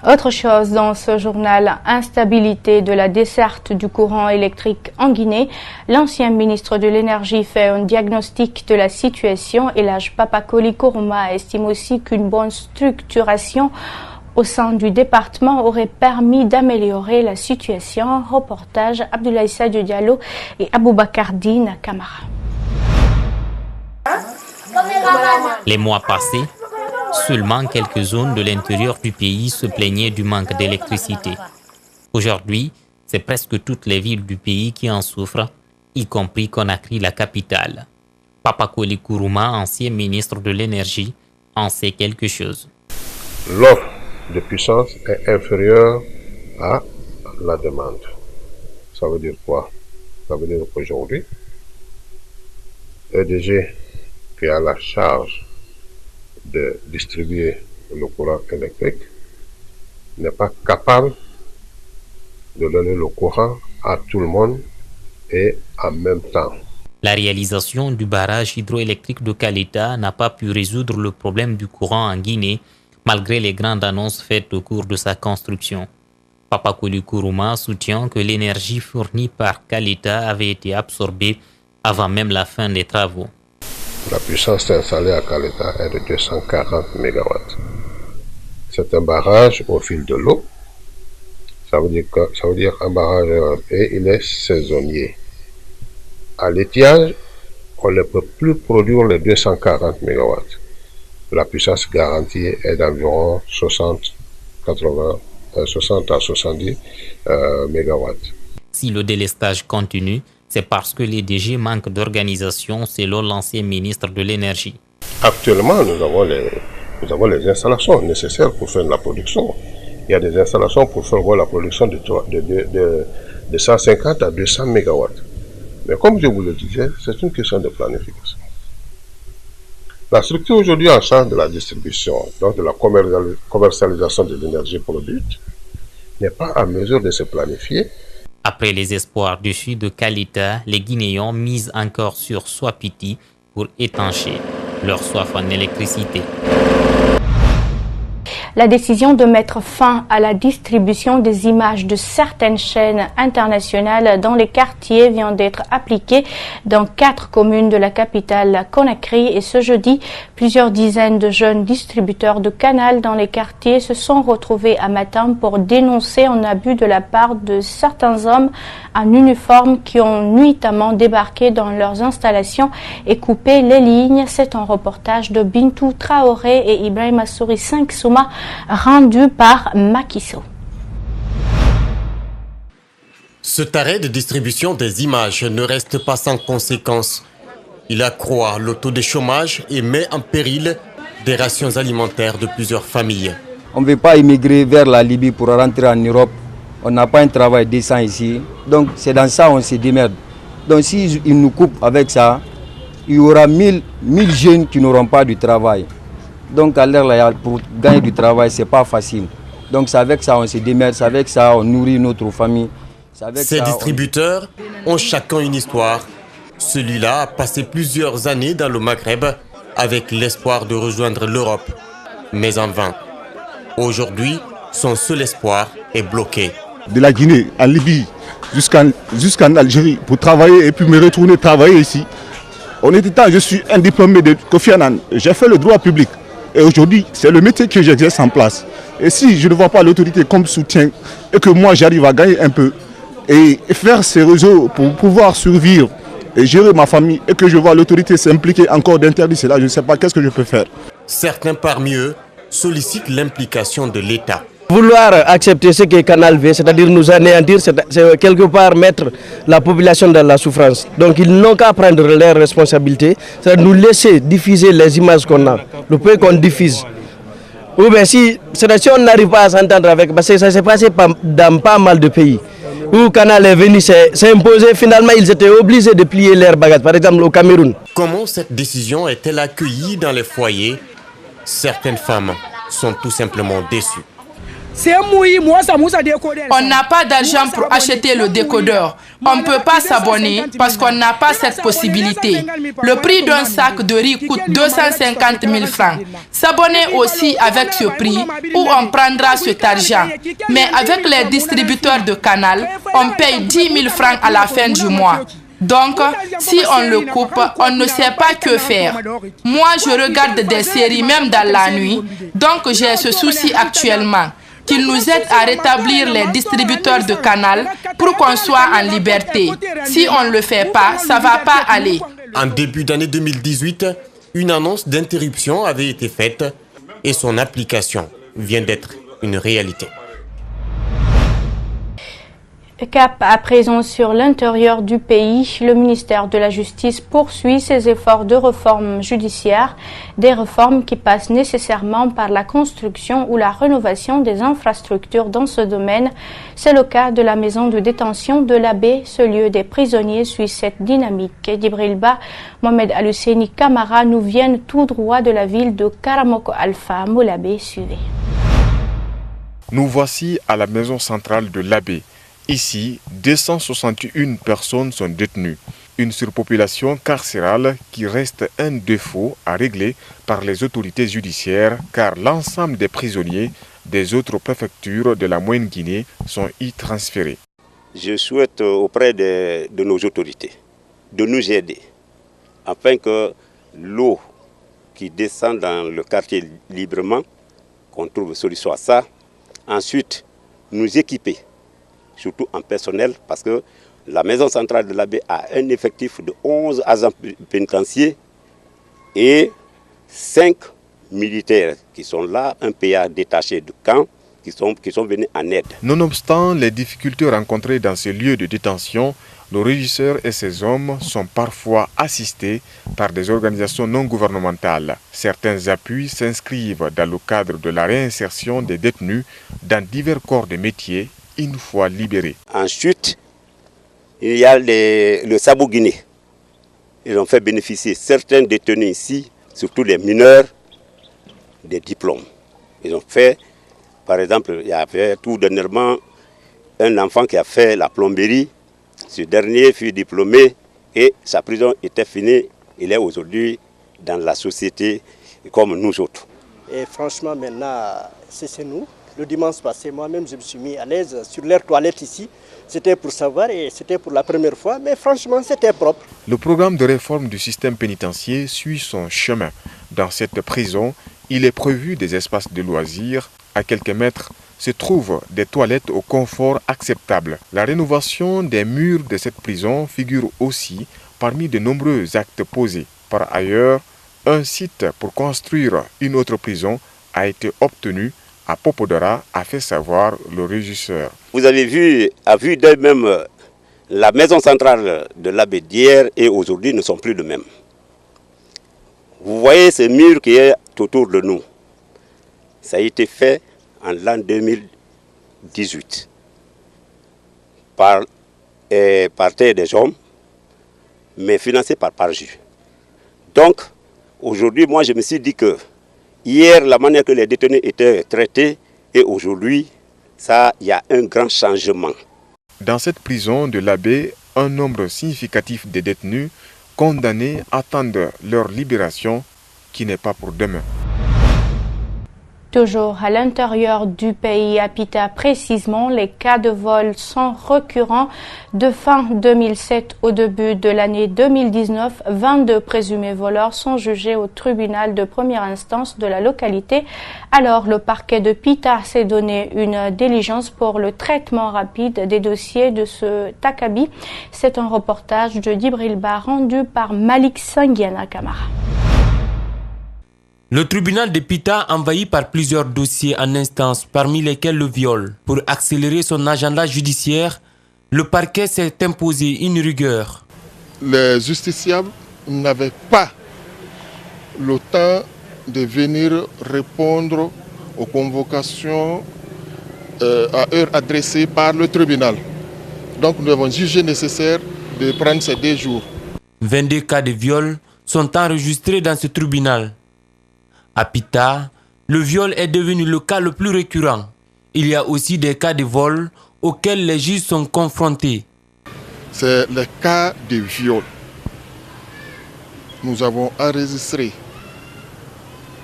Autre chose dans ce journal, instabilité de la desserte du courant électrique en Guinée. L'ancien ministre de l'Énergie fait un diagnostic de la situation et l'âge Papakoli Kourouma estime aussi qu'une bonne structuration au sein du département aurait permis d'améliorer la situation. Reportage Abdoulaye Sadio Diallo et Aboubakar Dine Kamara. Les mois passés, seulement quelques zones de l'intérieur du pays se plaignaient du manque d'électricité. Aujourd'hui, c'est presque toutes les villes du pays qui en souffrent, y compris Conakry, la capitale. Papakoli Kourouma, ancien ministre de l'Énergie, en sait quelque chose. L'offre de puissance est inférieure à la demande. Ça veut dire quoi? Ça veut dire qu'aujourd'hui, EDG qui a la charge de distribuer le courant électrique n'est pas capable de donner le courant à tout le monde et en même temps. La réalisation du barrage hydroélectrique de Kaleta n'a pas pu résoudre le problème du courant en Guinée, malgré les grandes annonces faites au cours de sa construction. Papakoli Kourouma soutient que l'énergie fournie par Kaleta avait été absorbée avant même la fin des travaux. La puissance installée à Kaleta est de 240 MW. C'est un barrage au fil de l'eau. Ça veut dire un barrage et il est saisonnier. À l'étiage, on ne peut plus produire les 240 MW. La puissance garantie est d'environ 60 à 70 MW. Si le délestage continue, c'est parce que les DG manquent d'organisation, selon l'ancien ministre de l'Énergie. Actuellement, nous avons les installations nécessaires pour faire de la production. Il y a des installations pour faire la production de 150 à 200 MW. Mais comme je vous le disais, c'est une question de planification. La structure aujourd'hui en charge de la distribution, donc de la commercialisation de l'énergie produite, n'est pas en mesure de se planifier. Après les espoirs déçus de Kaleta, les Guinéens misent encore sur Swapiti pour étancher leur soif en électricité. La décision de mettre fin à la distribution des images de certaines chaînes internationales dans les quartiers vient d'être appliquée dans 4 communes de la capitale Conakry et ce jeudi, plusieurs dizaines de jeunes distributeurs de canal dans les quartiers se sont retrouvés à Matam pour dénoncer un abus de la part de certains hommes en uniforme qui ont nuitamment débarqué dans leurs installations et coupé les lignes. C'est un reportage de Bintou Traoré et Ibrahim Assouri 5 Souma rendu par Makiso. Cet arrêt de distribution des images ne reste pas sans conséquences. Il accroît le taux de chômage et met en péril des rations alimentaires de plusieurs familles. On ne veut pas immigrer vers la Libye pour rentrer en Europe. On n'a pas un travail décent ici. Donc c'est dans ça qu'on se démerde. Donc s'ils nous coupent avec ça, il y aura 1000 jeunes qui n'auront pas de travail. Donc à l'heure là, pour gagner du travail, ce n'est pas facile. Donc c'est avec ça on se démerde, c'est avec ça on nourrit notre famille. Ces distributeurs ont chacun une histoire. Celui-là a passé plusieurs années dans le Maghreb avec l'espoir de rejoindre l'Europe, mais en vain. Aujourd'hui, son seul espoir est bloqué. De la Guinée à Libye jusqu'en Algérie pour travailler et puis me retourner travailler ici. En étant, je suis un diplômé de Kofi Annan, j'ai fait le droit public. Et aujourd'hui, c'est le métier que j'exerce en place. Et si je ne vois pas l'autorité comme soutien et que moi j'arrive à gagner un peu et faire ces réseaux pour pouvoir survivre et gérer ma famille et que je vois l'autorité s'impliquer encore d'interdire cela, je ne sais pas qu'est-ce que je peux faire. Certains parmi eux sollicitent l'implication de l'État. Vouloir accepter ce que Canal veut, c'est-à-dire nous anéantir, c'est quelque part mettre la population dans la souffrance. Donc ils n'ont qu'à prendre leurs responsabilités, c'est-à-dire nous laisser diffuser les images qu'on a, le peu qu'on diffuse. Ou bien si on n'arrive pas à s'entendre avec, parce que ça s'est passé dans pas mal de pays, où Canal est venu s'imposer, finalement ils étaient obligés de plier leurs bagages, par exemple au Cameroun. Comment cette décision est-elle accueillie dans les foyers? Certaines femmes sont tout simplement déçues. On n'a pas d'argent pour acheter le décodeur. On ne peut pas s'abonner parce qu'on n'a pas cette possibilité. Le prix d'un sac de riz coûte 250 000 francs. S'abonner aussi avec ce prix où on prendra cet argent. Mais avec les distributeurs de Canal, on paye 10 000 francs à la fin du mois. Donc, si on le coupe, on ne sait pas que faire. Moi, je regarde des séries même dans la nuit. Donc, j'ai ce souci actuellement. Qu'ils nous aident à rétablir les distributeurs de Canal pour qu'on soit en liberté. Si on ne le fait pas, ça ne va pas aller. En début d'année 2018, une annonce d'interruption avait été faite et son application vient d'être une réalité. Cap à présent sur l'intérieur du pays, le ministère de la Justice poursuit ses efforts de réforme judiciaire, des réformes qui passent nécessairement par la construction ou la rénovation des infrastructures dans ce domaine. C'est le cas de la maison de détention de l'Abbé. Ce lieu des prisonniers suit cette dynamique. Djibril Ba, Mohamed Aluseni Kamara nous viennent tout droit de la ville de Karamoko Alpha. Moulabé, suivez. Nous voici à la maison centrale de l'Abbé. Ici, 261 personnes sont détenues. Une surpopulation carcérale qui reste un défaut à régler par les autorités judiciaires car l'ensemble des prisonniers des autres préfectures de la Moyenne-Guinée sont y transférés. Je souhaite auprès de nos autorités de nous aider afin que l'eau qui descend dans le quartier librement, qu'on trouve une solution à ça. Ensuite, nous équiper, surtout en personnel, parce que la maison centrale de l'Abbé a un effectif de 11 agents pénitentiaires et 5 militaires qui sont là, un PA détaché de camp, qui sont venus en aide. Nonobstant les difficultés rencontrées dans ces lieux de détention, le régisseur et ses hommes sont parfois assistés par des organisations non gouvernementales. Certains appuis s'inscrivent dans le cadre de la réinsertion des détenus dans divers corps de métiers une fois libérés. Ensuite, il y a le Sabou Guinée. Ils ont fait bénéficier certains détenus ici, surtout les mineurs, des diplômes. Ils ont fait, par exemple, il y avait tout dernièrement un enfant qui a fait la plomberie. Ce dernier fut diplômé et sa prison était finie. Il est aujourd'hui dans la société comme nous autres. Et franchement, maintenant, c'est nous. Le dimanche passé, moi-même, je me suis mis à l'aise sur l'air toilette ici. C'était pour savoir et c'était pour la première fois, mais franchement, c'était propre. Le programme de réforme du système pénitentiaire suit son chemin. Dans cette prison, il est prévu des espaces de loisirs. À quelques mètres se trouvent des toilettes au confort acceptable. La rénovation des murs de cette prison figure aussi parmi de nombreux actes posés. Par ailleurs, un site pour construire une autre prison a été obtenu à Popodora, a fait savoir le régisseur. Vous avez vu, à vue d'œil même, la maison centrale de l'Abbé d'hier et aujourd'hui ne sont plus de même. Vous voyez ce mur qui est autour de nous. Ça a été fait en l'an 2018 par Terre des Hommes, mais financé par Parjus. Donc, aujourd'hui, moi, je me suis dit que hier, la manière que les détenus étaient traités, et aujourd'hui, il y a un grand changement. Dans cette prison de l'Abbé, un nombre significatif de détenus condamnés attendent leur libération, qui n'est pas pour demain. Toujours à l'intérieur du pays, à Pita précisément, les cas de vol sont récurrents. De fin 2007 au début de l'année 2019, 22 présumés voleurs sont jugés au tribunal de première instance de la localité. Alors, le parquet de Pita s'est donné une diligence pour le traitement rapide des dossiers de ce Takabi. C'est un reportage de Djibril Ba rendu par Malik Sangiana Kamara. Le tribunal de Pita envahi par plusieurs dossiers en instance, parmi lesquels le viol. Pour accélérer son agenda judiciaire, le parquet s'est imposé une rigueur. Les justiciables n'avaient pas le temps de venir répondre aux convocations à heure adressées par le tribunal. Donc nous avons jugé nécessaire de prendre ces 2 jours. 22 cas de viol sont enregistrés dans ce tribunal. À Pita, le viol est devenu le cas le plus récurrent. Il y a aussi des cas de vol auxquels les juges sont confrontés. C'est le cas de viol. Nous avons enregistré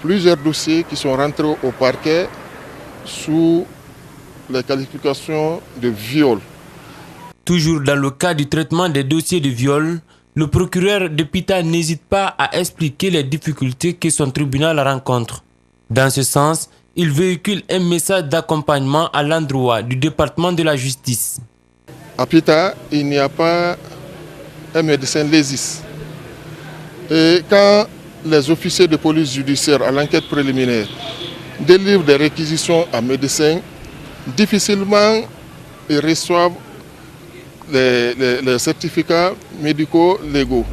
plusieurs dossiers qui sont rentrés au parquet sous les qualifications de viol. Toujours dans le cas du traitement des dossiers de viol, le procureur de Pita n'hésite pas à expliquer les difficultés que son tribunal rencontre. Dans ce sens, il véhicule un message d'accompagnement à l'endroit du département de la justice. À Pita, il n'y a pas un médecin légiste. Et quand les officiers de police judiciaire à l'enquête préliminaire délivrent des réquisitions à médecins, difficilement ils reçoivent les certificats médicaux légaux.